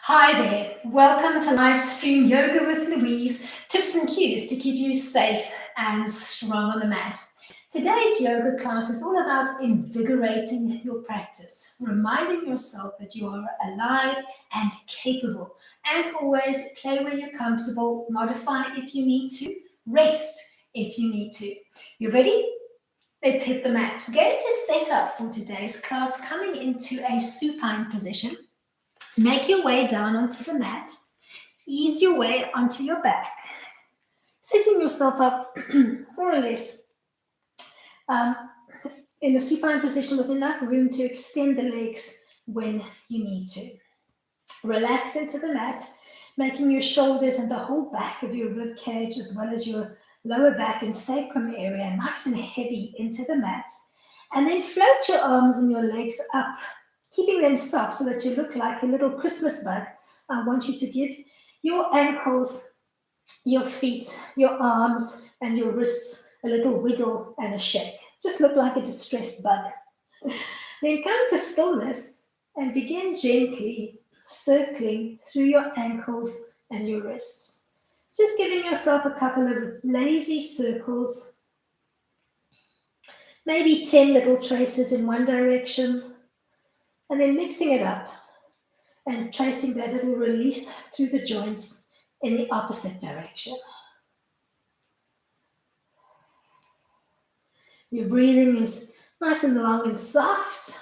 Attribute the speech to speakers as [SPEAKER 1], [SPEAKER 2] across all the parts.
[SPEAKER 1] Hi there, welcome to live stream Yoga with Louise, tips and cues to keep you safe and strong on the mat. Today's yoga class is all about invigorating your practice, reminding yourself that you are alive and capable. As always, play where you're comfortable, modify if you need to, rest if you need to. You ready? Let's hit the mat. We're going to set up for today's class coming into a supine position. Make your way down onto the mat. Ease your way onto your back. Setting yourself up more or less in a supine position with enough room to extend the legs when you need to. Relax into the mat, making your shoulders and the whole back of your rib cage as well as your lower back and sacrum area nice and heavy into the mat. And then float your arms and your legs up, keeping them soft so that you look like a little Christmas bug. I want you to give your ankles, your feet, your arms, and your wrists a little wiggle and a shake. Just look like a distressed bug. Then come to stillness and begin gently circling through your ankles and your wrists. Just giving yourself a couple of lazy circles, maybe 10 little traces in one direction, and then mixing it up and tracing that little release through the joints in the opposite direction. Your breathing is nice and long and soft.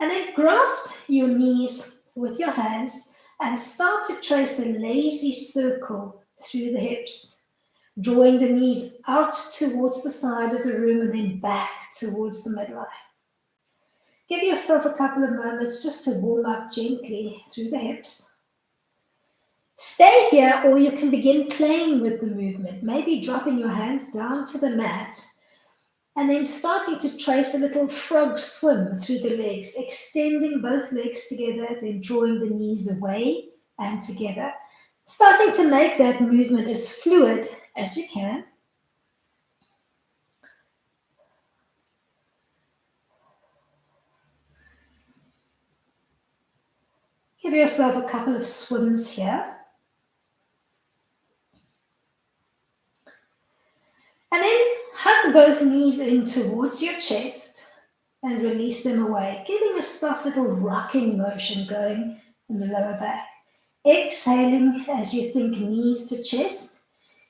[SPEAKER 1] And then grasp your knees with your hands and start to trace a lazy circle through the hips, drawing the knees out towards the side of the room and then back towards the midline. Give yourself a couple of moments just to warm up gently through the hips. Stay here, or you can begin playing with the movement, maybe dropping your hands down to the mat and then starting to trace a little frog swim through the legs, extending both legs together, then drawing the knees away and together. Starting to make that movement as fluid as you can. Give yourself a couple of swims here. And then hug both knees in towards your chest and release them away, giving a soft little rocking motion going in the lower back. Exhaling as you think knees to chest.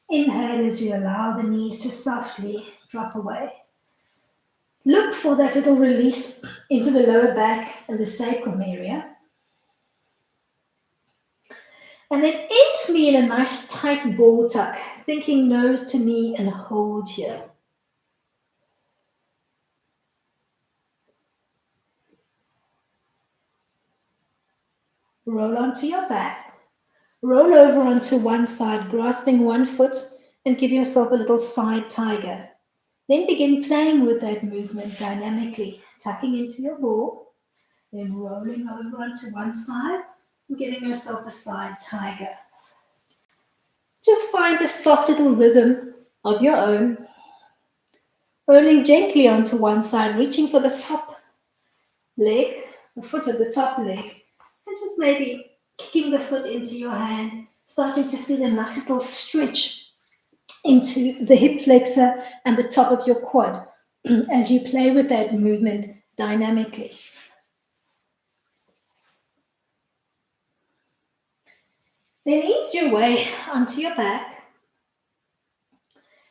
[SPEAKER 1] Inhale as you allow the knees to softly drop away. Look for that little release into the lower back and the sacrum area. And then end for me in a nice tight ball tuck, thinking nose to knee and hold here. Roll onto your back. Roll over onto one side, grasping one foot, and give yourself a little side tiger. Then begin playing with that movement dynamically, tucking into your ball, then rolling over onto one side and giving yourself a side tiger. Just find a soft little rhythm of your own, rolling gently onto one side, reaching for the top leg, the foot of the top leg, and just maybe kicking the foot into your hand, starting to feel a nice little stretch into the hip flexor and the top of your quad as you play with that movement dynamically. Then ease your way onto your back.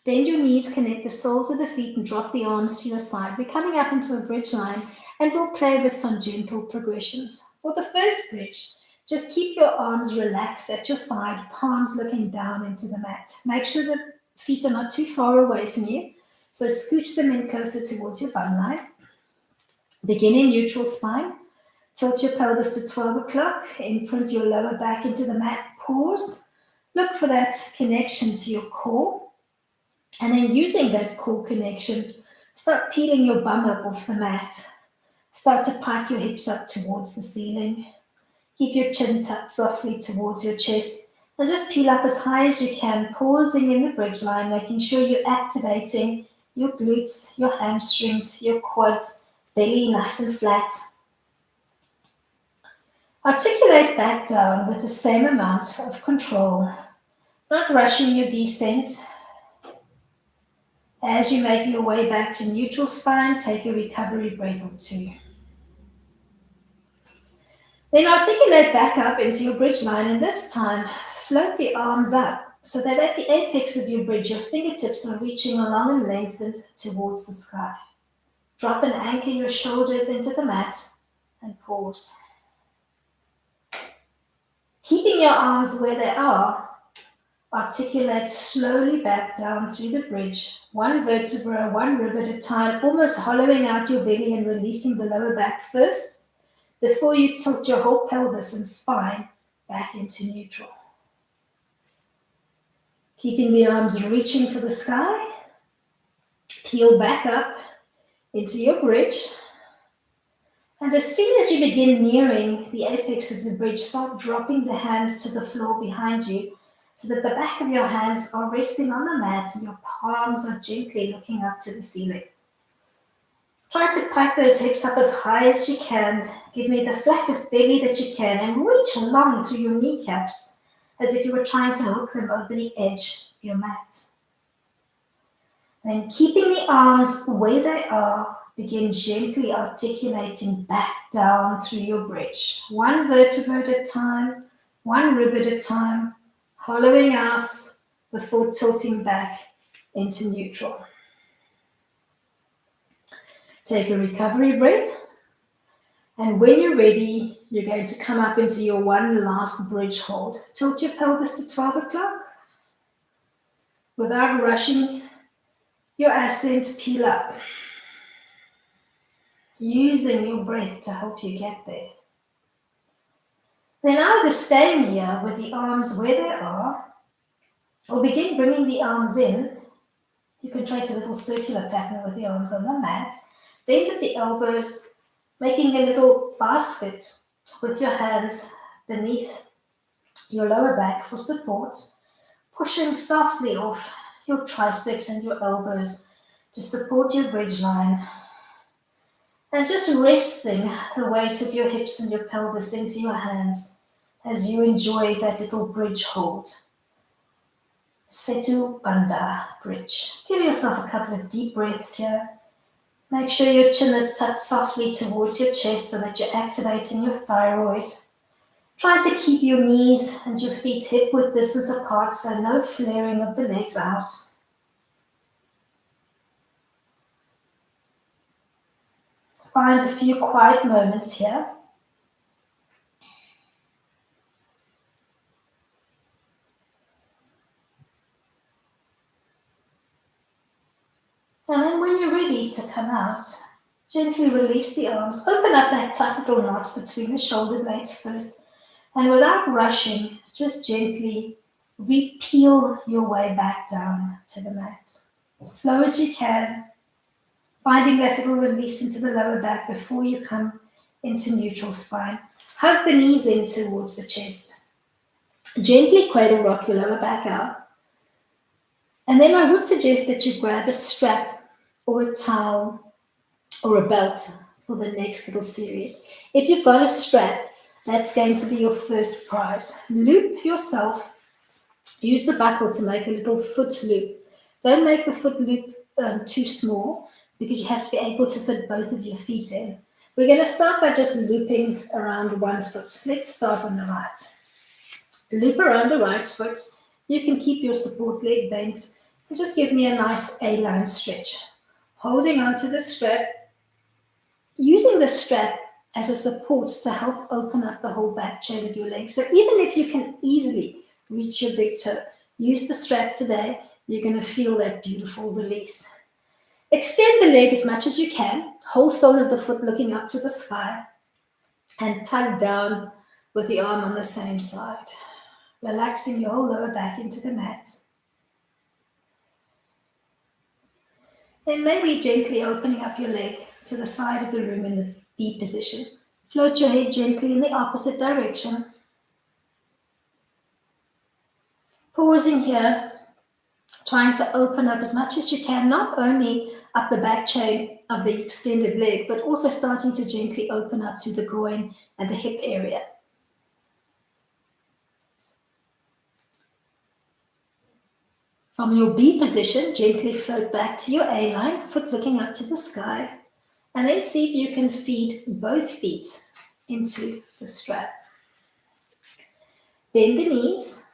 [SPEAKER 1] Bend your knees, connect the soles of the feet and drop the arms to your side. We're coming up into a bridge line and we'll play with some gentle progressions. For the first bridge, just keep your arms relaxed at your side, palms looking down into the mat. Make sure the feet are not too far away from you, so scooch them in closer towards your bum line. Begin in neutral spine. Tilt your pelvis to 12 o'clock, imprint your lower back into the mat, pause. Look for that connection to your core. And then using that core connection, start peeling your bum up off the mat. Start to pike your hips up towards the ceiling. Keep your chin tucked softly towards your chest. And just peel up as high as you can, pausing in the bridge line, making sure you're activating your glutes, your hamstrings, your quads, belly nice and flat. Articulate back down with the same amount of control, not rushing your descent. As you make your way back to neutral spine, take a recovery breath or two. Then articulate back up into your bridge line, and this time float the arms up so that at the apex of your bridge, your fingertips are reaching along and lengthened towards the sky. Drop and anchor your shoulders into the mat and pause. Keeping your arms where they are, articulate slowly back down through the bridge, one vertebra, one rib at a time, almost hollowing out your belly and releasing the lower back first before you tilt your whole pelvis and spine back into neutral. Keeping the arms reaching for the sky, peel back up into your bridge. And as soon as you begin nearing the apex of the bridge, start dropping the hands to the floor behind you so that the back of your hands are resting on the mat and your palms are gently looking up to the ceiling. Try to pike those hips up as high as you can. Give me the flattest belly that you can and reach long through your kneecaps as if you were trying to hook them over the edge of your mat. Then keeping the arms where they are, begin gently articulating back down through your bridge. One vertebra at a time, one rib at a time, hollowing out before tilting back into neutral. Take a recovery breath. And when you're ready, you're going to come up into your one last bridge hold. Tilt your pelvis to 12 o'clock. Without rushing your ascent, peel up. Using your breath to help you get there. Then either staying here with the arms where they are, or begin bringing the arms in. You can trace a little circular pattern with the arms on the mat. Bend at the elbows, making a little basket with your hands beneath your lower back for support, pushing softly off your triceps and your elbows to support your bridge line. And just resting the weight of your hips and your pelvis into your hands as you enjoy that little bridge hold. Setu Bandha bridge. Give yourself a couple of deep breaths here. Make sure your chin is tucked softly towards your chest so that you're activating your thyroid. Try to keep your knees and your feet hip-width distance apart so no flaring of the legs out. Find a few quiet moments here. And then when you're ready to come out, gently release the arms. Open up that tight little knot between the shoulder blades first. And without rushing, just gently re-peel your way back down to the mat. As slow as you can, finding that little release into the lower back before you come into neutral spine. Hug the knees in towards the chest. Gently cradle rock your lower back out. And then I would suggest that you grab a strap or a towel or a belt for the next little series. If you've got a strap, that's going to be your first prize. Loop yourself. Use the buckle to make a little foot loop. Don't make the foot loop too small because you have to be able to fit both of your feet in. We're going to start by just looping around one foot. Let's start on the right. Loop around the right foot. You can keep your support leg bent and just give me a nice A-line stretch. Holding onto the strap, using the strap as a support to help open up the whole back chain of your leg. So even if you can easily reach your big toe, use the strap today, you're going to feel that beautiful release. Extend the leg as much as you can, whole sole of the foot looking up to the sky, and tug down with the arm on the same side, relaxing your whole lower back into the mat. Then maybe gently opening up your leg to the side of the room in the B position. Float your head gently in the opposite direction. Pausing here, trying to open up as much as you can, not only up the back chain of the extended leg, but also starting to gently open up through the groin and the hip area. From your B position, gently float back to your A line, foot looking up to the sky, and then see if you can feed both feet into the strap. Bend the knees,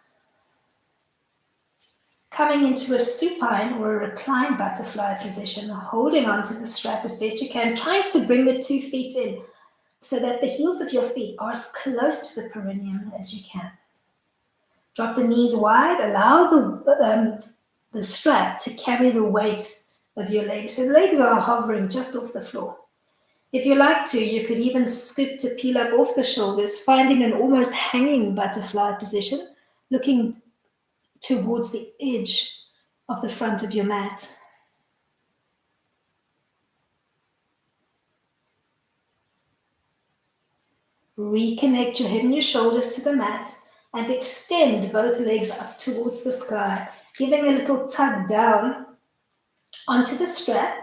[SPEAKER 1] coming into a supine or a recline butterfly position, holding onto the strap as best you can, trying to bring the 2 feet in so that the heels of your feet are as close to the perineum as you can. Drop the knees wide, allow the strap to carry the weight of your legs. So the legs are hovering just off the floor. If you like to, you could even scoop to peel up off the shoulders, finding an almost hanging butterfly position, looking towards the edge of the front of your mat. Reconnect your head and your shoulders to the mat and extend both legs up towards the sky, giving a little tug down onto the strap.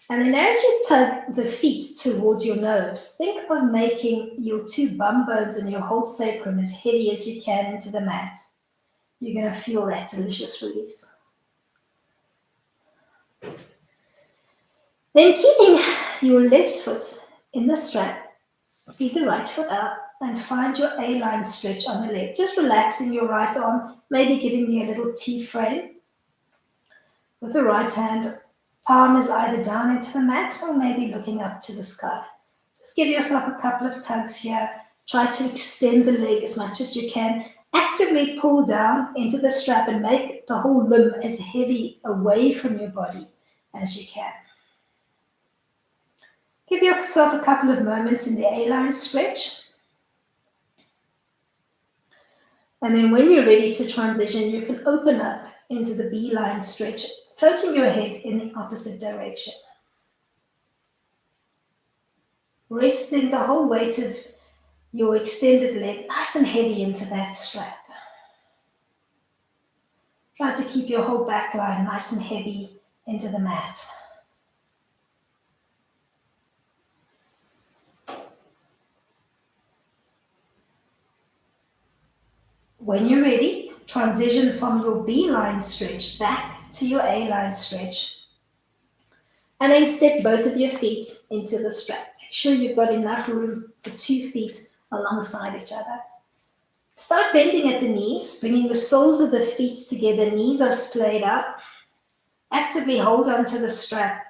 [SPEAKER 1] And then as you tug the feet towards your nose, think of making your 2 bum bones and your whole sacrum as heavy as you can into the mat. You're going to feel that delicious release. Then keeping your left foot in the strap, feed the right foot up and find your A-line stretch on the left. Just relaxing your right arm, maybe giving me a little T-frame. With the right hand, palm is either down into the mat or maybe looking up to the sky. Just give yourself a couple of tugs here. Try to extend the leg as much as you can. Actively pull down into the strap and make the whole limb as heavy away from your body as you can. Give yourself a couple of moments in the A-line stretch. And then when you're ready to transition, you can open up into the B-line stretch, floating your head in the opposite direction. Resting the whole weight of your extended leg nice and heavy into that strap. Try to keep your whole back line nice and heavy into the mat. When you're ready, transition from your B-line stretch back to your A-line stretch. And then step both of your feet into the strap. Make sure you've got enough room for 2 feet alongside each other. Start bending at the knees, bringing the soles of the feet together. Knees are splayed out. Actively hold onto the strap.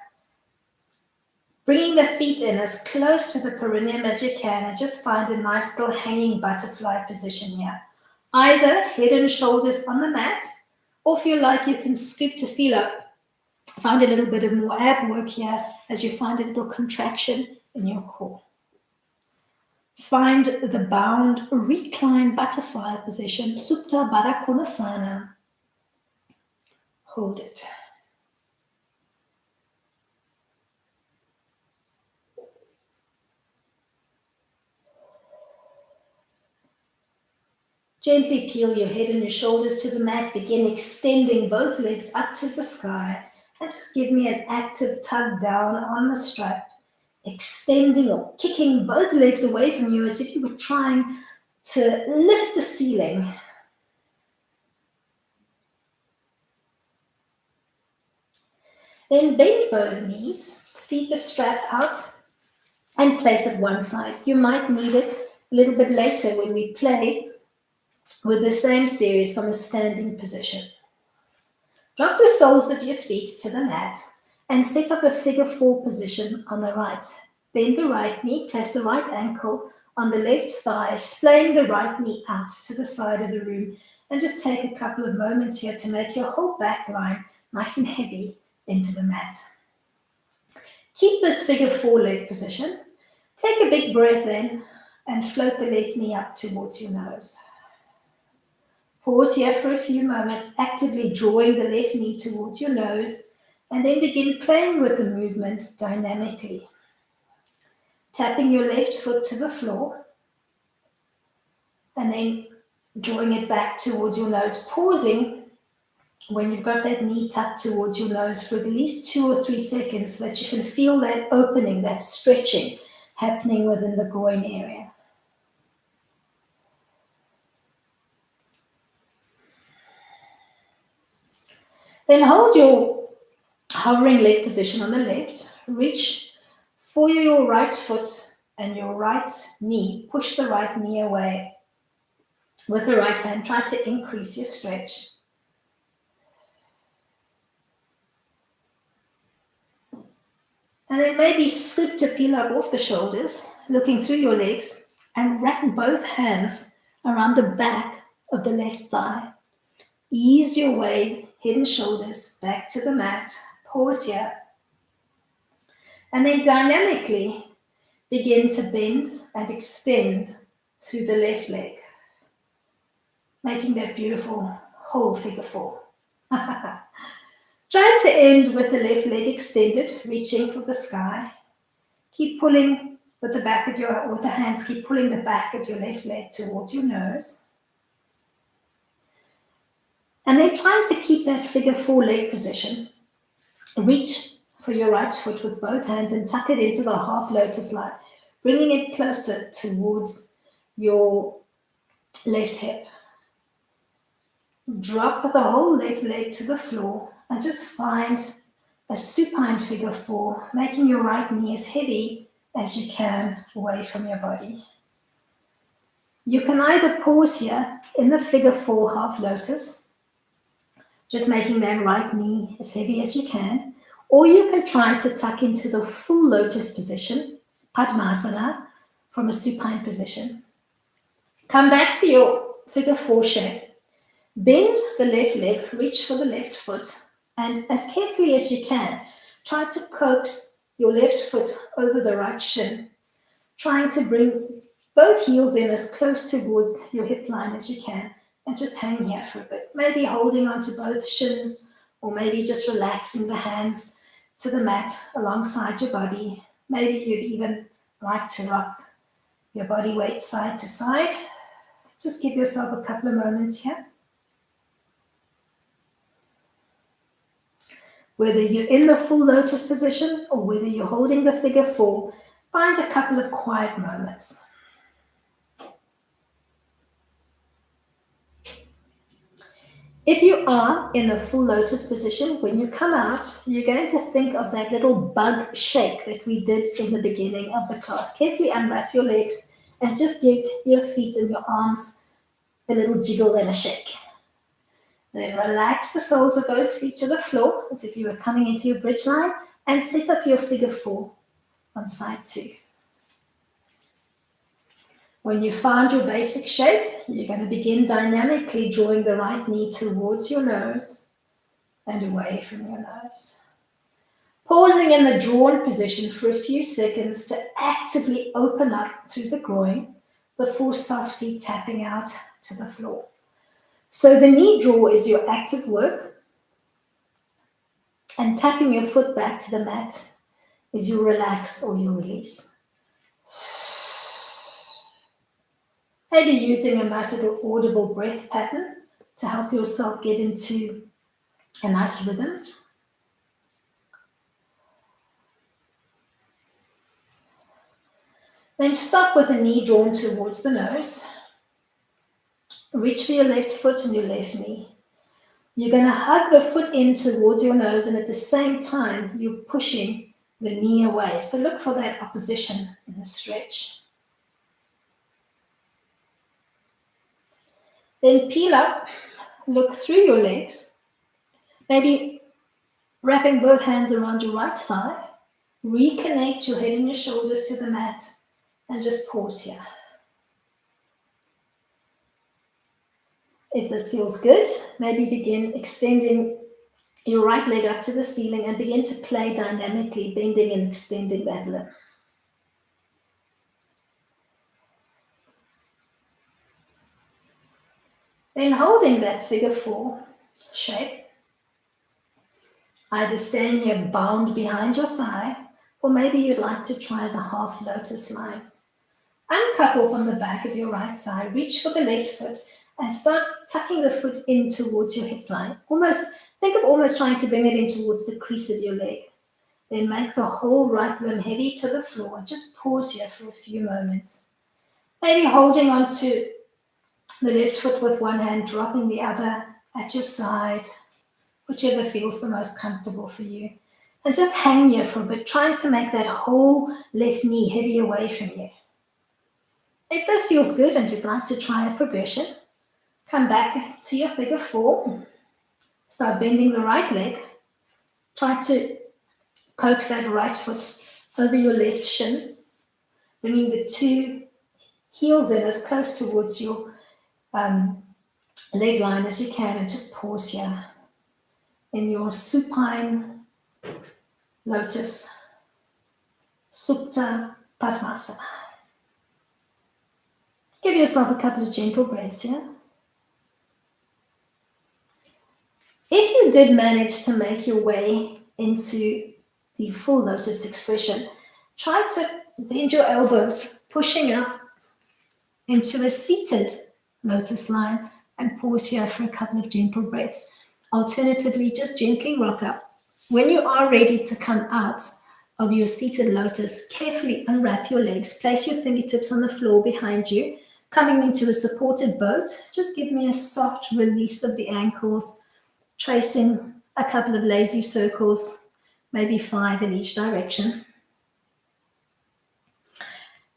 [SPEAKER 1] Bringing the feet in as close to the perineum as you can and just find a nice little hanging butterfly position here. Either head and shoulders on the mat, or if you like, you can scoop to feel up. Find a little bit of more ab work here as you find a little contraction in your core. Find the bound recline butterfly position, Supta Baddha Konasana. Hold it. Gently peel your head and your shoulders to the mat. Begin extending both legs up to the sky. And just give me an active tug down on the strap, extending or kicking both legs away from you as if you were trying to lift the ceiling. Then bend both knees, feed the strap out, and place it one side. You might need it a little bit later when we play with the same series from a standing position. Drop the soles of your feet to the mat and set up a figure 4 position on the right. Bend the right knee, place the right ankle on the left thigh, splaying the right knee out to the side of the room, and just take a couple of moments here to make your whole back line nice and heavy into the mat. Keep this figure 4 leg position. Take a big breath in and float the left knee up towards your nose. Pause here for a few moments, actively drawing the left knee towards your nose, and then begin playing with the movement dynamically. Tapping your left foot to the floor, and then drawing it back towards your nose, pausing when you've got that knee tucked towards your nose for at least 2 or 3 seconds so that you can feel that opening, that stretching happening within the groin area. Then hold your hovering leg position on the left. Reach for your right foot and your right knee. Push the right knee away with the right hand. Try to increase your stretch. And then maybe scoop to peel up off the shoulders, looking through your legs, and wrap both hands around the back of the left thigh. Ease your way, head and shoulders, back to the mat. Pause here. And then dynamically begin to bend and extend through the left leg, making that beautiful whole figure four. Try to end with the left leg extended, reaching for the sky. Keep pulling with the hands, keep pulling the back of your left leg towards your nose. And then trying to keep that figure four leg position. Reach for your right foot with both hands and tuck it into the half lotus line, bringing it closer towards your left hip. Drop the whole left leg to the floor and just find a supine figure four, making your right knee as heavy as you can away from your body. You can either pause here in the figure four half lotus, just making that right knee as heavy as you can, or you can try to tuck into the full lotus position, Padmasana, from a supine position. Come back to your figure four shape. Bend the left leg, reach for the left foot, and as carefully as you can, try to coax your left foot over the right shin, trying to bring both heels in as close towards your hip line as you can, and just hang here for a bit. Maybe holding onto both shins, or maybe just relaxing the hands to the mat alongside your body. Maybe you'd even like to rock your body weight side to side. Just give yourself a couple of moments here. Whether you're in the full lotus position or whether you're holding the figure four, find a couple of quiet moments. If you are in the full lotus position, when you come out, you're going to think of that little bug shake that we did in the beginning of the class. Carefully unwrap your legs and just give your feet and your arms a little jiggle and a shake. Then relax the soles of both feet to the floor as if you were coming into your bridge line, and set up your figure four on side two. When you found your basic shape, you're going to begin dynamically drawing the right knee towards your nose and away from your nose. Pausing in the drawn position for a few seconds to actively open up through the groin before softly tapping out to the floor. So the knee draw is your active work, and tapping your foot back to the mat is your relax or your release. Maybe using a nice little audible breath pattern to help yourself get into a nice rhythm. Then stop with the knee drawn towards the nose. Reach for your left foot and your left knee. You're going to hug the foot in towards your nose, and at the same time, you're pushing the knee away. So look for that opposition in the stretch. Then peel up, look through your legs, maybe wrapping both hands around your right thigh. Reconnect your head and your shoulders to the mat, and just pause here. If this feels good, maybe begin extending your right leg up to the ceiling and begin to play dynamically, bending and extending that limb. Then holding that figure four shape, either stand here bound behind your thigh, or maybe you'd like to try the half lotus line. Uncouple from the back of your right thigh, reach for the left foot, and start tucking the foot in towards your hip line. Think of almost trying to bring it in towards the crease of your leg. Then make the whole right limb heavy to the floor. Just pause here for a few moments. Maybe holding on to the left foot with one hand, dropping the other at your side. whichever feels the most comfortable for you. And just hang here for a bit, trying to make that whole left knee heavy away from you. If this feels good and you'd like to try a progression, come back to your figure four. Start bending the right leg. Try to coax that right foot over your left shin, bringing the two heels in as close towards your leg line as you can, and just pause here in your supine lotus, Supta Padmasana. Give yourself a couple of gentle breaths here. If you did manage to make your way into the full lotus expression, try to bend your elbows, pushing up into a seated lotus line, and pause here for a couple of gentle breaths. Alternatively, just gently rock up. When you are ready to come out of your seated lotus, carefully unwrap your legs, place your fingertips on the floor behind you, coming into a supported boat. Just give me a soft release of the ankles, tracing a couple of lazy circles, maybe 5 in each direction.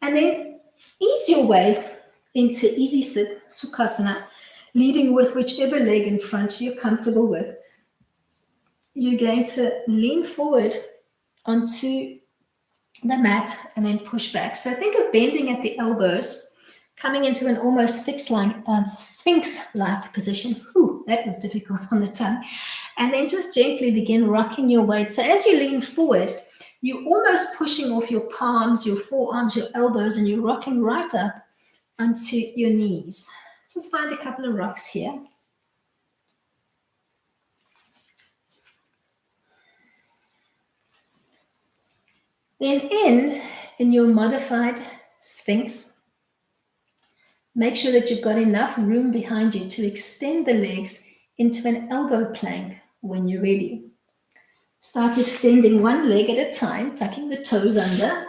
[SPEAKER 1] And then ease your way into easy sit, Sukhasana, leading with whichever leg in front you're comfortable with. You're going to lean forward onto the mat and then push back. So think of bending at the elbows, coming into an almost Sphinx-like position. Ooh, that was difficult on the tongue. And then just gently begin rocking your weight. So as you lean forward, you're almost pushing off your palms, your forearms, your elbows, and you're rocking right up onto your knees. Just find a couple of rocks here. Then end in your modified Sphinx. Make sure that you've got enough room behind you to extend the legs into an elbow plank when you're ready. Start extending one leg at a time, tucking the toes under.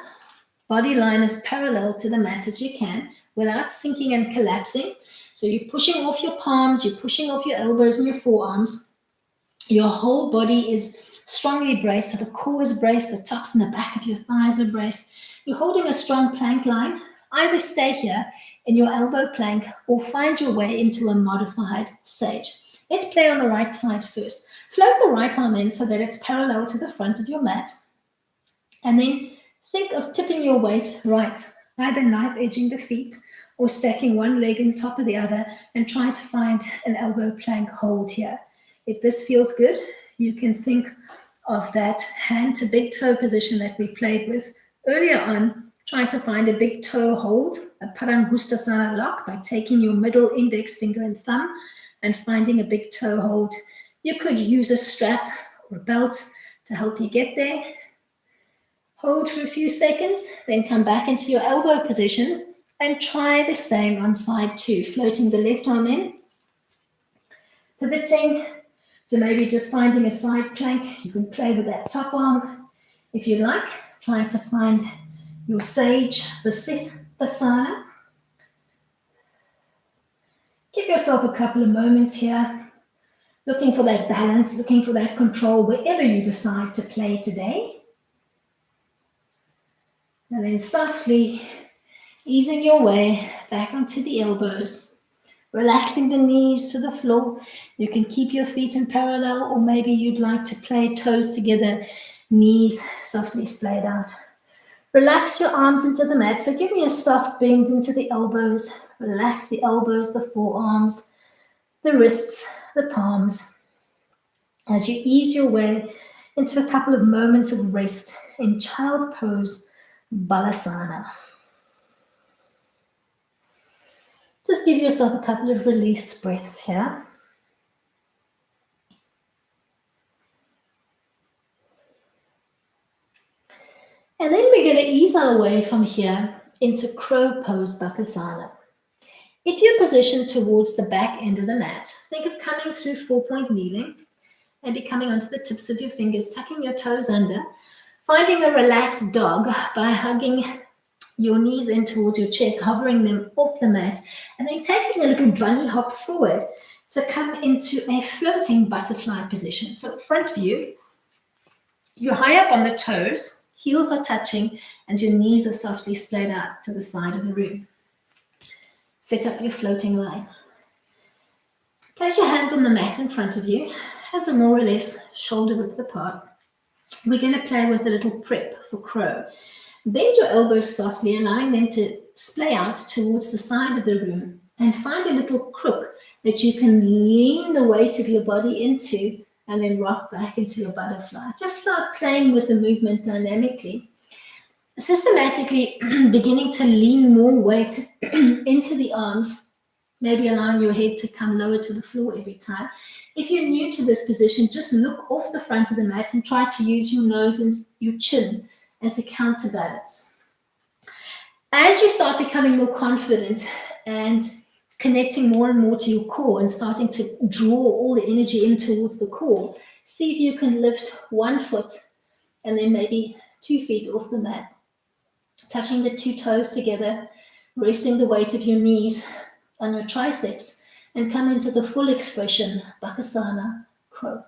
[SPEAKER 1] Body line as parallel to the mat as you can without sinking and collapsing. So you're pushing off your palms, you're pushing off your elbows and your forearms. Your whole body is strongly braced, so the core is braced, the tops and the back of your thighs are braced. You're holding a strong plank line. Either stay here in your elbow plank or find your way into a modified sage. Let's play on the right side first. Float the right arm in so that it's parallel to the front of your mat. And then think of tipping your weight right, either knife edging the feet or stacking one leg on top of the other, and try to find an elbow plank hold here. If this feels good, you can think of that hand to big toe position that we played with earlier on. Try to find a big toe hold, a Parangustasana lock, by taking your middle index finger and thumb and finding a big toe hold. You could use a strap or a belt to help you get there. Hold for a few seconds, then come back into your elbow position and try the same on side two, floating the left arm in, pivoting to maybe just finding a side plank. You can play with that top arm if you like. Try to find your sage Bakasana. Give yourself a couple of moments here, looking for that balance, looking for that control wherever you decide to play today. And then softly easing your way back onto the elbows, relaxing the knees to the floor. You can keep your feet in parallel, or maybe you'd like to play toes together, knees softly splayed out. Relax your arms into the mat. So give me a soft bend into the elbows. Relax the elbows, the forearms, the wrists, the palms, as you ease your way into a couple of moments of rest in child pose, Bakasana. Just give yourself a couple of release breaths here. And then we're going to ease our way from here into crow pose, Bakasana. If you're positioned towards the back end of the mat, think of coming through 4-point kneeling, maybe coming onto the tips of your fingers, tucking your toes under, finding a relaxed dog by hugging your knees in towards your chest, hovering them off the mat, and then taking a little bunny hop forward to come into a floating butterfly position. So front view, you're high up on the toes, heels are touching, and your knees are softly splayed out to the side of the room. Set up your floating line. Place your hands on the mat in front of you. Hands are more or less shoulder width apart. We're going to play with a little prep for crow. Bend your elbows softly, allowing them to splay out towards the side of the room, and find a little crook that you can lean the weight of your body into and then rock back into your butterfly. Just start playing with the movement dynamically. Systematically beginning to lean more weight into the arms, maybe allowing your head to come lower to the floor every time. If you're new to this position, just look off the front of the mat and try to use your nose and your chin as a counterbalance. As you start becoming more confident and connecting more and more to your core and starting to draw all the energy in towards the core, see if you can lift 1 foot and then maybe 2 feet off the mat, touching the 2 toes together, resting the weight of your knees on your triceps, and come into the full expression, Bakasana, crow.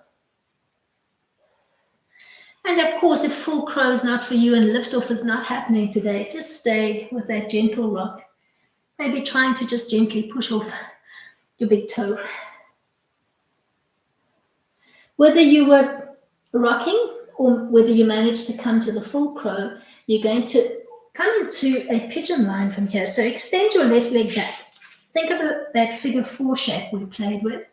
[SPEAKER 1] And of course, if full crow is not for you and liftoff is not happening today, just stay with that gentle rock. Maybe trying to just gently push off your big toe. Whether you were rocking or whether you managed to come to the full crow, you're going to come into a pigeon line from here. So extend your left leg back. Think of that figure 4 shape we played with.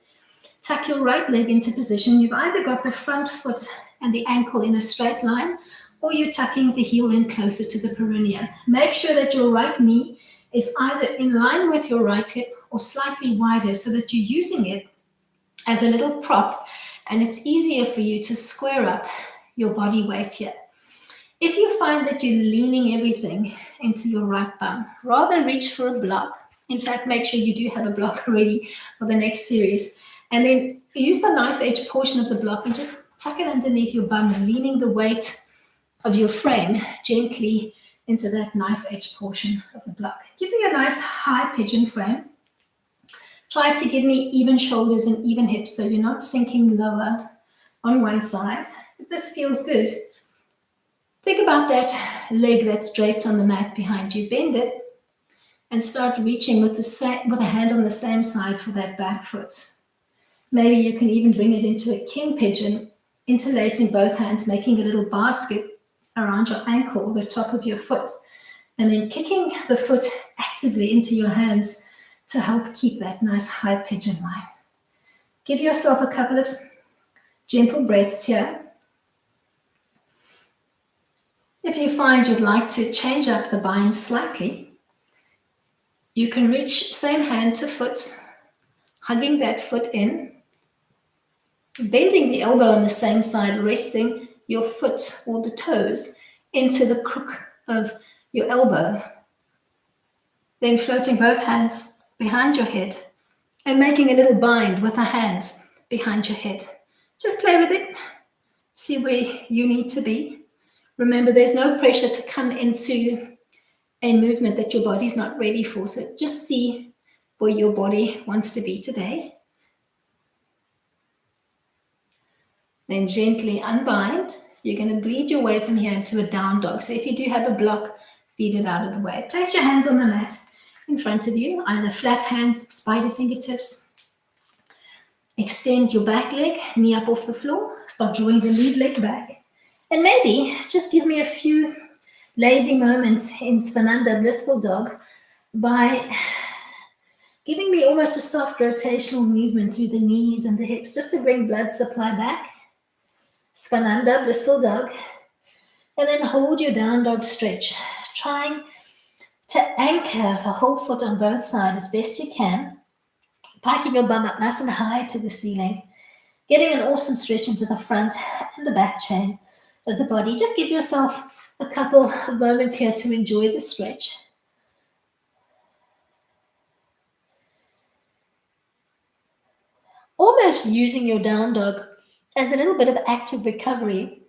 [SPEAKER 1] Tuck your right leg into position. You've either got the front foot and the ankle in a straight line, or you're tucking the heel in closer to the perineum. Make sure that your right knee is either in line with your right hip or slightly wider so that you're using it as a little prop, and it's easier for you to square up your body weight here. If you find that you're leaning everything into your right bum, rather reach for a block. In fact, make sure you do have a block ready for the next series. And then use the knife edge portion of the block and just tuck it underneath your bum, leaning the weight of your frame gently into that knife edge portion of the block. Give me a nice high pigeon frame. Try to give me even shoulders and even hips so you're not sinking lower on one side. If this feels good, think about that leg that's draped on the mat behind you. Bend it and start reaching with a hand on the same side for that back foot. Maybe you can even bring it into a king pigeon, interlacing both hands, making a little basket around your ankle, the top of your foot, and then kicking the foot actively into your hands to help keep that nice high pigeon line. Give yourself a couple of gentle breaths here. If you find you'd like to change up the bind slightly, you can reach same hand to foot, hugging that foot in, bending the elbow on the same side, resting your foot or the toes into the crook of your elbow, then floating both hands behind your head and making a little bind with the hands behind your head. Just play with it, see where you need to be. Remember, there's no pressure to come into a movement that your body's not ready for, so just see where your body wants to be today. Then gently unbind. You're going to bleed your way from here into a down dog. So if you do have a block, beat it out of the way. Place your hands on the mat in front of you, either flat hands, spider fingertips. Extend your back leg, knee up off the floor. Start drawing the lead leg back. And maybe just give me a few lazy moments in Svananda, blissful dog, by giving me almost a soft rotational movement through the knees and the hips, just to bring blood supply back. Svananda, blissful dog. And then hold your down dog stretch, trying to anchor the whole foot on both sides as best you can, piking your bum up nice and high to the ceiling, getting an awesome stretch into the front and the back chain of the body. Just give yourself a couple of moments here to enjoy the stretch. Almost using your down dog as a little bit of active recovery.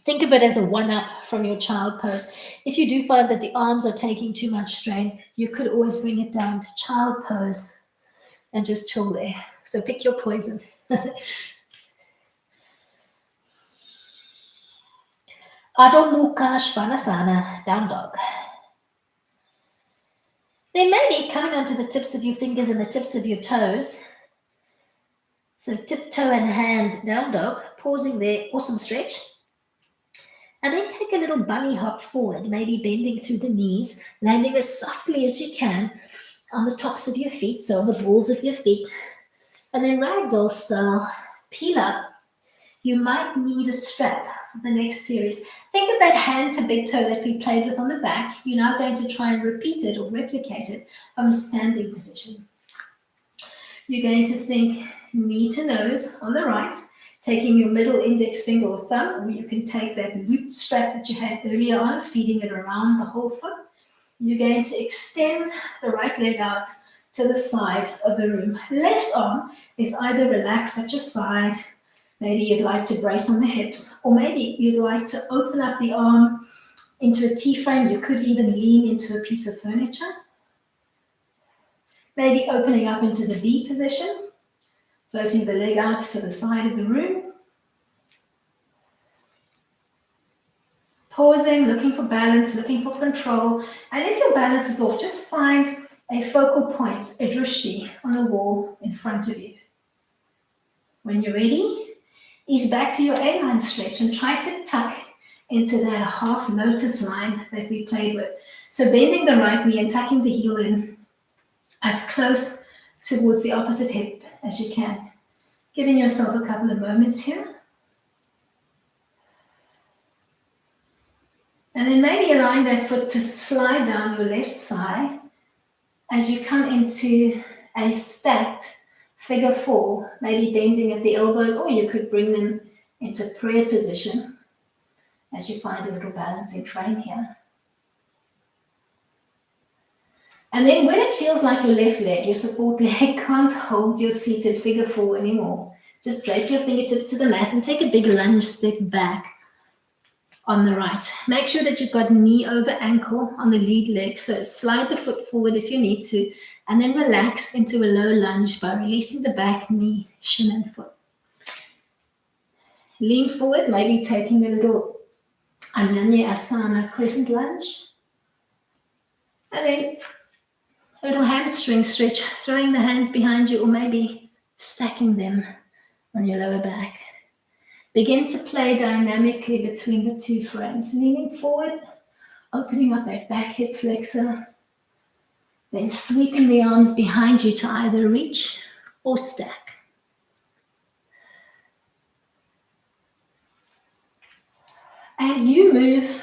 [SPEAKER 1] Think of it as a 1-up from your child pose. If you do find that the arms are taking too much strain, you could always bring it down to child pose and just chill there. So pick your poison. Adho Mukha Svanasana, down dog. Then maybe coming onto the tips of your fingers and the tips of your toes. So tiptoe and hand, down dog, pausing there, awesome stretch. And then take a little bunny hop forward, maybe bending through the knees, landing as softly as you can on the tops of your feet, so on the balls of your feet. And then ragdoll style, peel up. You might need a strap for the next series. Think of that hand to big toe that we played with on the back. You're now going to try and repeat it or replicate it from a standing position. You're going to think knee to nose on the right, taking your middle index finger or thumb, or you can take that looped strap that you had earlier on, feeding it around the whole foot. You're going to extend the right leg out to the side of the room. Left arm is either relaxed at your side, maybe you'd like to brace on the hips, or maybe you'd like to open up the arm into a T-frame. You could even lean into a piece of furniture. Maybe opening up into the V position, floating the leg out to the side of the room. Pausing, looking for balance, looking for control. And if your balance is off, just find a focal point, a drishti, on the wall in front of you. When you're ready, ease back to your A-line stretch and try to tuck into that half lotus line that we played with. So bending the right knee and tucking the heel in as close towards the opposite hip as you can. Giving yourself a couple of moments here. And then maybe allowing that foot to slide down your left thigh as you come into a stacked figure four, maybe bending at the elbows, or you could bring them into prayer position as you find a little balancing frame here. And then when it feels like your left leg, your support leg, can't hold your seated figure four anymore, just drape your fingertips to the mat and take a big lunge step back on the right. Make sure that you've got knee over ankle on the lead leg. So slide the foot forward if you need to, and then relax into a low lunge by releasing the back knee, shin and foot. Lean forward, maybe taking a little Ananya Asana crescent lunge. And then a little hamstring stretch, throwing the hands behind you or maybe stacking them on your lower back. Begin to play dynamically between the two frames, leaning forward, opening up that back hip flexor, then sweeping the arms behind you to either reach or stack. And you move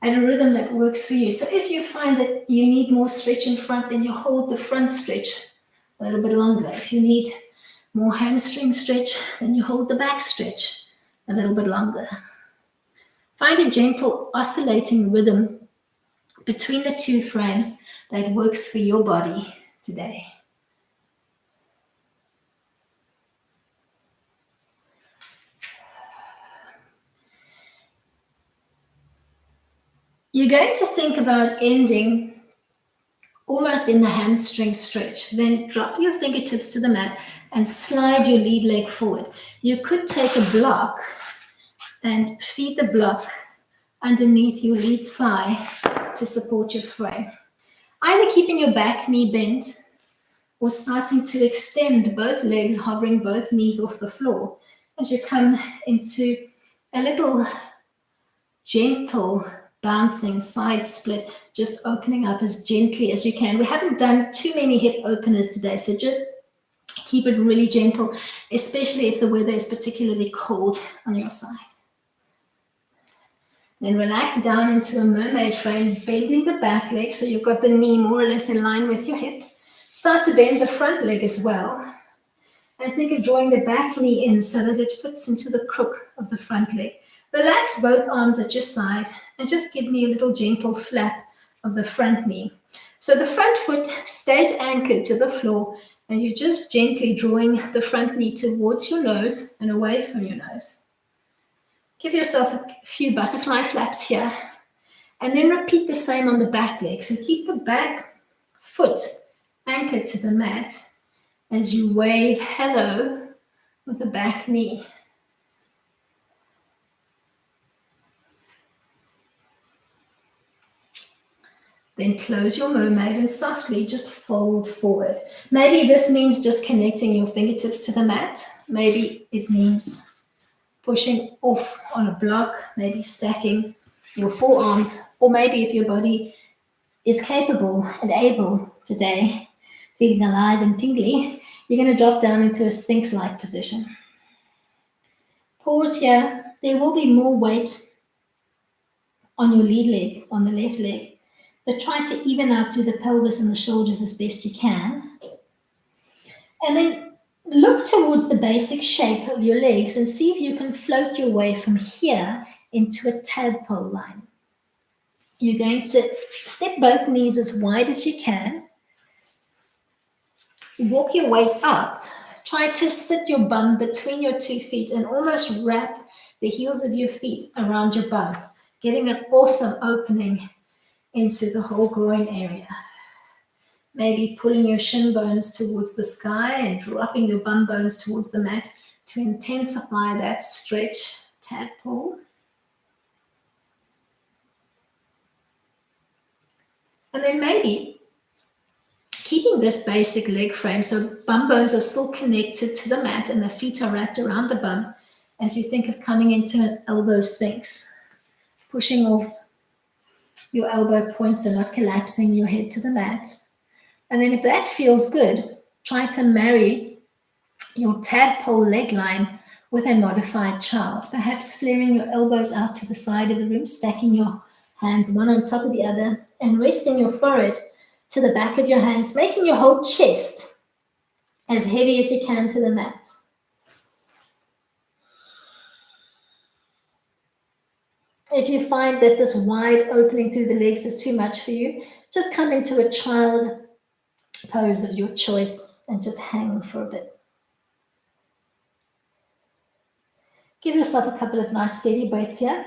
[SPEAKER 1] at a rhythm that works for you. So if you find that you need more stretch in front, then you hold the front stretch a little bit longer. If you need more hamstring stretch, then you hold the back stretch a little bit longer. Find a gentle oscillating rhythm between the two frames that works for your body today. You're going to think about ending almost in the hamstring stretch. Then drop your fingertips to the mat and slide your lead leg forward. You could take a block and feed the block underneath your lead thigh to support your frame. Either keeping your back knee bent or starting to extend both legs, hovering both knees off the floor as you come into a little gentle bouncing side split, just opening up as gently as you can. We haven't done too many hip openers today, so just keep it really gentle, especially if the weather is particularly cold on your side. Then relax down into a mermaid frame, bending the back leg so you've got the knee more or less in line with your hip. Start to bend the front leg as well. And think of drawing the back knee in so that it fits into the crook of the front leg. Relax both arms at your side and just give me a little gentle flap of the front knee. So the front foot stays anchored to the floor and you're just gently drawing the front knee towards your nose and away from your nose. Give yourself a few butterfly flaps here and then repeat the same on the back leg. So keep the back foot anchored to the mat as you wave hello with the back knee. Then close your mermaid and softly just fold forward. Maybe this means just connecting your fingertips to the mat. Maybe it means pushing off on a block, maybe stacking your forearms, or maybe if your body is capable and able today, feeling alive and tingly, you're going to drop down into a Sphinx-like position. Pause here. There will be more weight on your lead leg, on the left leg, but try to even out through the pelvis and the shoulders as best you can. And then look towards the basic shape of your legs and see if you can float your way from here into a tadpole line. You're going to step both knees as wide as you can. Walk your way up. Try to sit your bum between your 2 feet and almost wrap the heels of your feet around your bum, getting an awesome opening into the whole groin area. Maybe pulling your shin bones towards the sky and dropping your bum bones towards the mat to intensify that stretch, tadpole. And then maybe keeping this basic leg frame, so bum bones are still connected to the mat and the feet are wrapped around the bum as you think of coming into an elbow sphinx, pushing off your elbow points so not collapsing your head to the mat. And then if that feels good, try to marry your tadpole leg line with a modified child, perhaps flaring your elbows out to the side of the room, stacking your hands one on top of the other, and resting your forehead to the back of your hands, making your whole chest as heavy as you can to the mat. If you find that this wide opening through the legs is too much for you, just come into a child pose of your choice and just hang for a bit. Give yourself a couple of nice steady breaths here.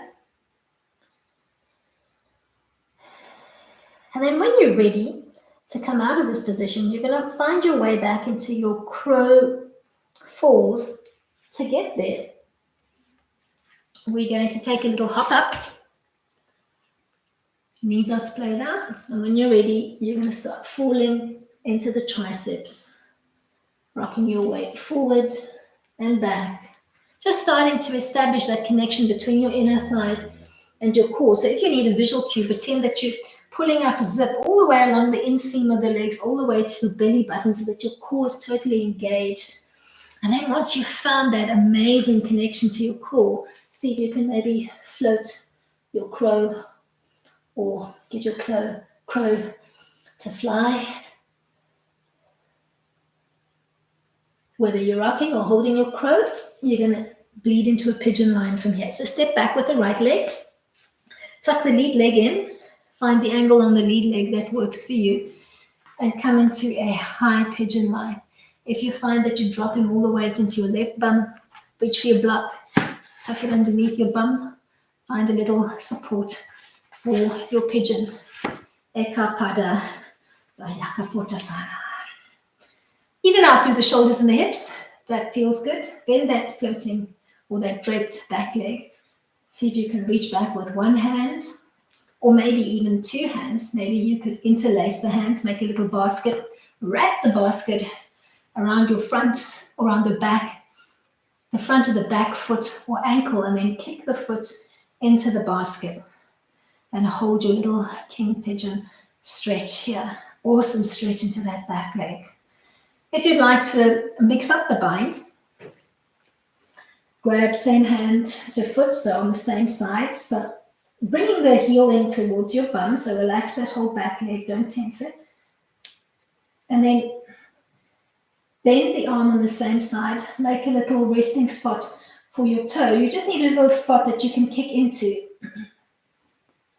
[SPEAKER 1] And then when you're ready to come out of this position, you're going to find your way back into your crow falls. To get there, we're going to take a little hop up. Knees are splayed out. And when you're ready, you're going to start falling into the triceps, rocking your weight forward and back. Just starting to establish that connection between your inner thighs and your core. So if you need a visual cue, pretend that you're pulling up a zip all the way along the inseam of the legs, all the way to your belly button so that your core is totally engaged. And then once you've found that amazing connection to your core, see if you can maybe float your crow or get your crow to fly. Whether you're rocking or holding your crow, you're going to bleed into a pigeon line from here. So step back with the right leg, tuck the lead leg in, find the angle on the lead leg that works for you, and come into a high pigeon line. If you find that you're dropping all the weight into your left bum, reach for your block, tuck it underneath your bum, find a little support for your pigeon. Eka pada rayaka potasana. Even out through the shoulders and the hips, that feels good. Bend that floating or that draped back leg. See if you can reach back with one hand or maybe even two hands. Maybe you could interlace the hands, make a little basket, wrap the basket around your front, around the back, the front of the back foot or ankle, and then kick the foot into the basket and hold your little king pigeon stretch here. Awesome stretch into that back leg. If you'd like to mix up the bind, grab same hand to foot, so on the same side, so bringing the heel in towards your bum, so relax that whole back leg, don't tense it. And then bend the arm on the same side, make a little resting spot for your toe. You just need a little spot that you can kick into.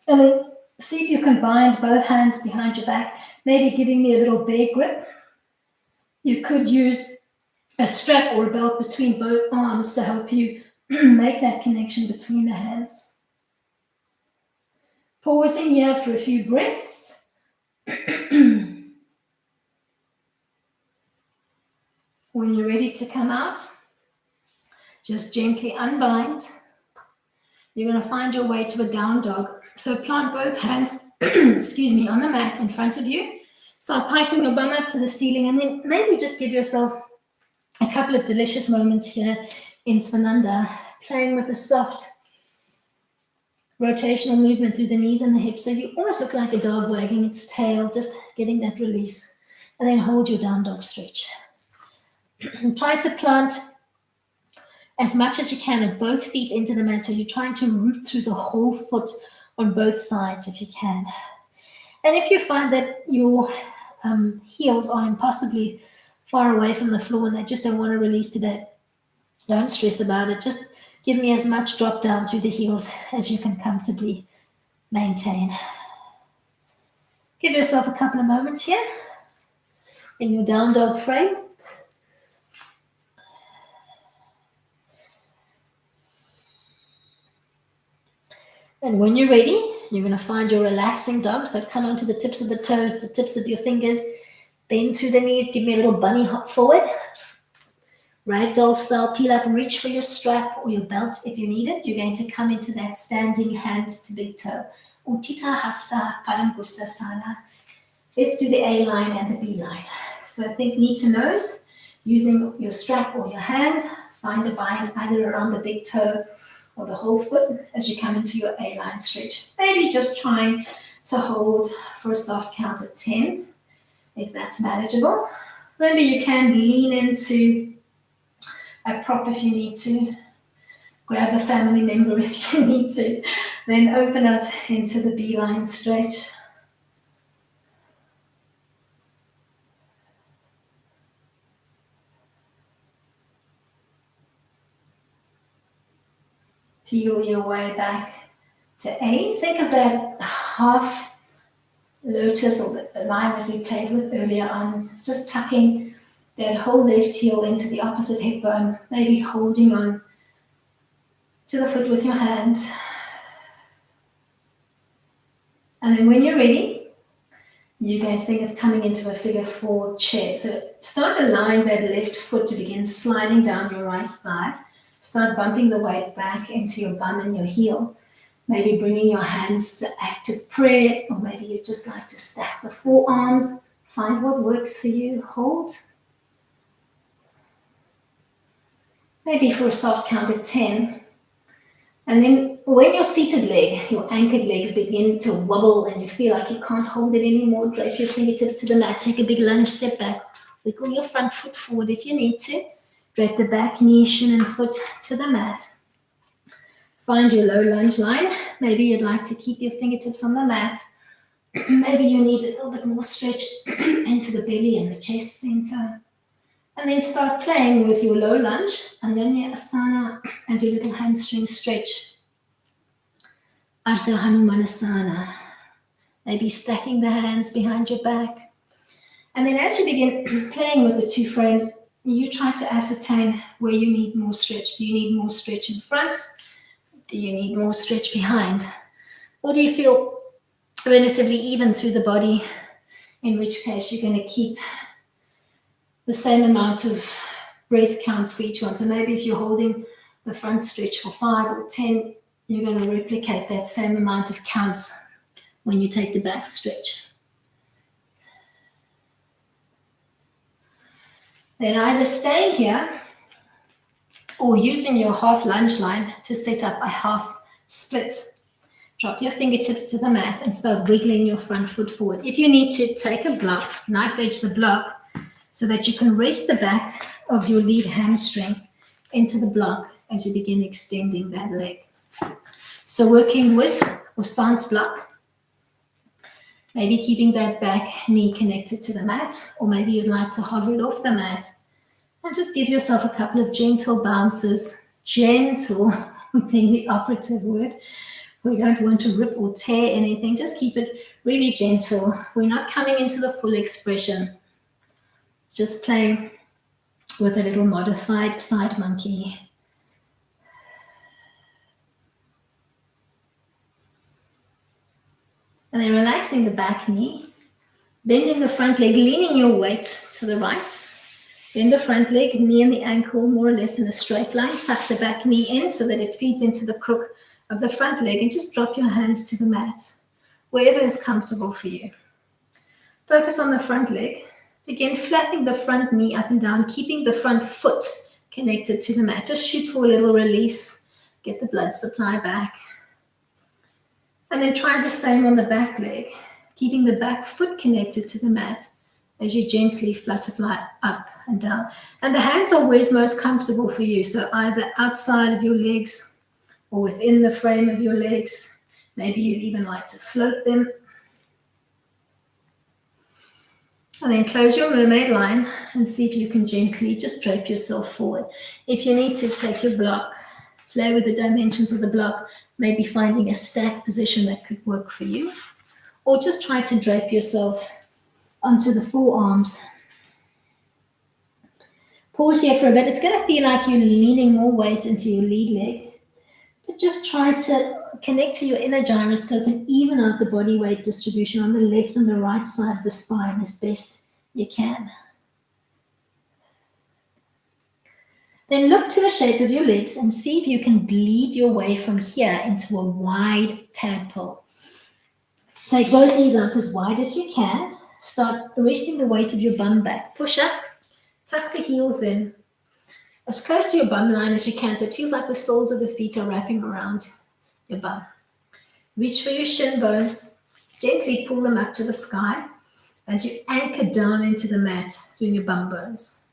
[SPEAKER 1] And then see if you can bind both hands behind your back, maybe giving me a little bear grip. You could use a strap or a belt between both arms to help you make that connection between the hands. Pausing here for a few breaths. When you're ready to come out, just gently unbind. You're going to find your way to a down dog. So plant both hands, excuse me, on the mat in front of you. Start piking your bum up to the ceiling, and then maybe just give yourself a couple of delicious moments here in Svananda, playing with a soft rotational movement through the knees and the hips. So you almost look like a dog wagging its tail, just getting that release. And then hold your down dog stretch. Try to plant as much as you can of both feet into the mat. So you're trying to root through the whole foot on both sides if you can. And if you find that your heels are impossibly far away from the floor and they just don't want to release today, don't stress about it. Just give me as much drop down through the heels as you can comfortably maintain. Give yourself a couple of moments here in your down dog frame. And when you're ready, you're going to find your relaxing dog. So come onto the tips of the toes, the tips of your fingers, bend through the knees, give me a little bunny hop forward. Ragdoll style, peel up and reach for your strap or your belt if you need it. You're going to come into that standing hand to big toe. Uttita Hasta Padangustasana. Let's do the A line and the B line. So think knee to nose, using your strap or your hand. Find a bind either around the big toe or the whole foot as you come into your A-line stretch. Maybe just trying to hold for a soft count of 10, if that's manageable. Remember, you can lean into a prop if you need to. Grab a family member if you need to. Then open up into the B-line stretch. Peel your way back to A. Think of that half lotus or the line that we played with earlier on. Just tucking that whole left heel into the opposite hip bone. Maybe holding on to the foot with your hand. And then when you're ready, you're going to think of coming into a figure 4 chair. So start allowing that left foot to begin sliding down your right thigh. Start bumping the weight back into your bum and your heel. Maybe bringing your hands to active prayer, or maybe you just like to stack the forearms. Find what works for you. Hold. Maybe for a soft count of 10. And then when your seated leg, your anchored legs begin to wobble and you feel like you can't hold it anymore, drape your fingertips to the mat, take a big lunge, step back, wiggle your front foot forward if you need to. Drape the back knee, shin and foot to the mat. Find your low lunge line. Maybe you'd like to keep your fingertips on the mat. Maybe you need a little bit more stretch into the belly and the chest center. And then start playing with your low lunge, Ananya Asana, and your little hamstring stretch. Ardha Hanumanasana. Maybe stacking the hands behind your back. And then as you begin playing with the two frames, you try to ascertain where you need more stretch. Do you need more stretch in front? Do you need more stretch behind? Or do you feel relatively even through the body? In which case you're going to keep the same amount of breath counts for each one. So maybe if you're holding the front stretch for 5 or 10, you're going to replicate that same amount of counts when you take the back stretch. Then either staying here or using your half lunge line to set up a half split. Drop your fingertips to the mat and start wiggling your front foot forward. If you need to, take a block, knife edge the block, so that you can rest the back of your lead hamstring into the block as you begin extending that leg. So working with or sans block, maybe keeping that back knee connected to the mat, or maybe you'd like to hover it off the mat and just give yourself a couple of gentle bounces. Gentle being the operative word. We don't want to rip or tear anything, just keep it really gentle. We're not coming into the full expression. Just play with a little modified side monkey. And then relaxing the back knee, bending the front leg, leaning your weight to the right. Bend the front leg, knee and the ankle more or less in a straight line. Tuck the back knee in so that it feeds into the crook of the front leg, and just drop your hands to the mat, wherever is comfortable for you. Focus on the front leg. Again, flapping the front knee up and down, keeping the front foot connected to the mat. Just shoot for a little release. Get the blood supply back. And then try the same on the back leg, keeping the back foot connected to the mat as you gently butterfly up and down. And the hands are where's most comfortable for you. So either outside of your legs or within the frame of your legs. Maybe you'd even like to float them. And then close your mermaid line and see if you can gently just drape yourself forward. If you need to, take your block, play with the dimensions of the block, maybe finding a stack position that could work for you. Or just try to drape yourself onto the forearms. Pause here for a bit. It's going to feel like you're leaning more weight into your lead leg. But just try to connect to your inner gyroscope and even out the body weight distribution on the left and the right side of the spine as best you can. Then look to the shape of your legs and see if you can bleed your way from here into a wide tadpole. Take both knees out as wide as you can. Start resting the weight of your bum back. Push up, tuck the heels in, as close to your bum line as you can so it feels like the soles of the feet are wrapping around your bum. Reach for your shin bones. Gently pull them up to the sky as you anchor down into the mat through your bum bones.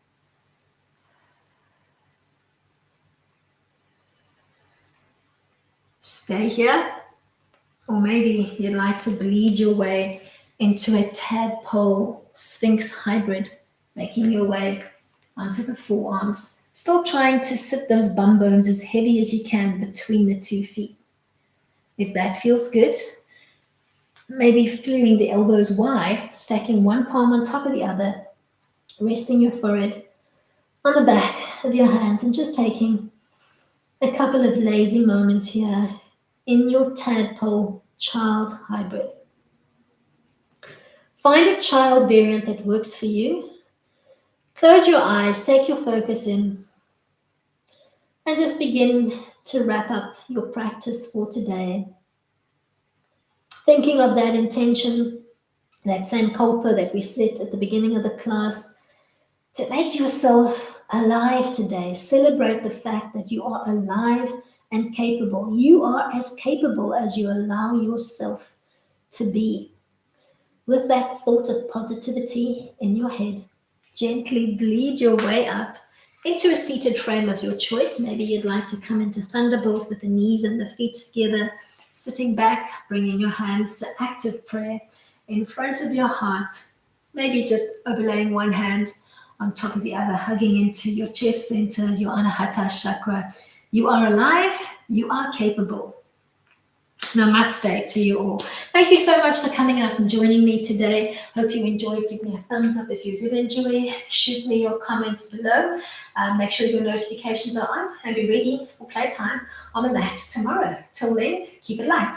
[SPEAKER 1] Stay here, or maybe you'd like to bleed your way into a tadpole sphinx hybrid, making your way onto the forearms. Still trying to sit those bum bones as heavy as you can between the 2 feet. If that feels good, maybe fleering the elbows wide, stacking one palm on top of the other, resting your forehead on the back of your hands and just taking a couple of lazy moments here in your tadpole child hybrid. Find a child variant that works for you. Close your eyes, take your focus in, and just begin to wrap up your practice for today. Thinking of that intention, that sankalpa that we set at the beginning of the class, to make yourself alive today. Celebrate the fact that you are alive and capable. You are as capable as you allow yourself to be. With that thought of positivity in your head, gently bleed your way up into a seated frame of your choice. Maybe you'd like to come into Thunderbolt with the knees and the feet together, sitting back, bringing your hands to active prayer in front of your heart. Maybe just overlaying one hand on top of the other, hugging into your chest center, your Anahata chakra. You are alive, you are capable. Namaste to you all. Thank you so much for coming out and joining me today. Hope you enjoyed. Give me a thumbs up if you did enjoy. Shoot me your comments below. Make sure your notifications are on and be ready for playtime on the mat tomorrow. Till then, keep it light.